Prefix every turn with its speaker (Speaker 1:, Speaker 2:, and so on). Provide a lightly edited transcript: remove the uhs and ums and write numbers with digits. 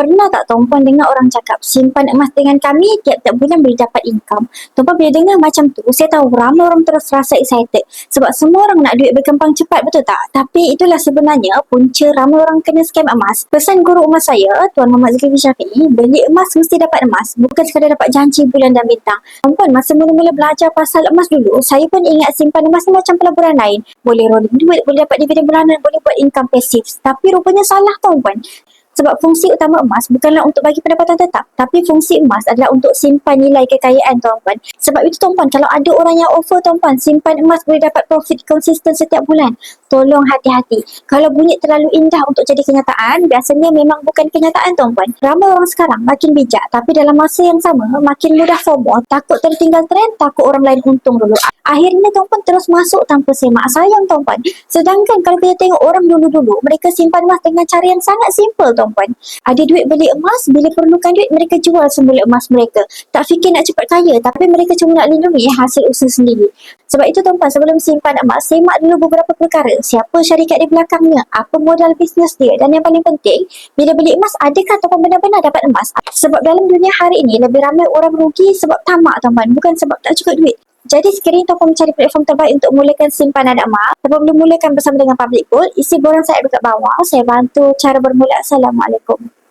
Speaker 1: Pernah tak Tuan dengar orang cakap simpan emas dengan kami tiap-tiap bulan boleh dapat income? Tuan bila dengar macam tu, saya tahu ramai orang terus rasa excited sebab semua orang nak duit berkembang cepat, betul tak? Tapi itulah sebenarnya punca ramai orang kena scam emas. Pesan guru emas saya, Tuan Muhammad Zulkifli Syafiee, beli emas mesti dapat emas, bukan sekadar dapat janji bulan dan bintang. Tuan masa mula-mula belajar pasal emas dulu, saya pun ingat simpan emas ni macam pelaburan lain. Boleh rolling duit, boleh dapat dividen bulanan, boleh buat income pasif. Tapi rupanya salah Tuan. Sebab fungsi utama emas bukanlah untuk bagi pendapatan tetap, tapi fungsi emas adalah untuk simpan nilai kekayaan tuan-puan. Sebab itu tuan-puan, kalau ada orang yang offer tuan-puan simpan emas boleh dapat profit konsisten setiap bulan, tolong hati-hati. Kalau bunyi terlalu indah untuk jadi kenyataan, biasanya memang bukan kenyataan tuan-puan. Ramai orang sekarang makin bijak, tapi dalam masa yang sama makin mudah FOMO, takut tertinggal trend, takut orang lain untung dulu. Akhirnya tuan-puan terus masuk tanpa semak. Sayang tuan-puan. Sedangkan kalau kita tengok orang dulu-dulu, mereka simpan emas dengan cara yang sangat simple tuan-puan. Ada duit beli emas, bila perlukan duit mereka jual semula emas mereka. Tak fikir nak cepat kaya, tapi mereka cuma nak lindungi hasil usaha sendiri. Sebab itu tuan-puan, sebelum simpan emas, semak dulu beberapa perkara. Siapa syarikat di belakangnya, apa modal bisnes dia, dan yang paling penting, bila beli emas, adakah tuan-puan benar-benar dapat emas? Sebab dalam dunia hari ini, lebih ramai orang rugi sebab tamak tuan-puan, bukan sebab tak cukup duit. Jadi sekiranya tuan-puan mencari platform terbaik untuk mulakan simpanan emas, sebelum mulakan bersama dengan Public Gold, isi borang saya dekat bawah. Saya bantu cara bermula. Assalamualaikum.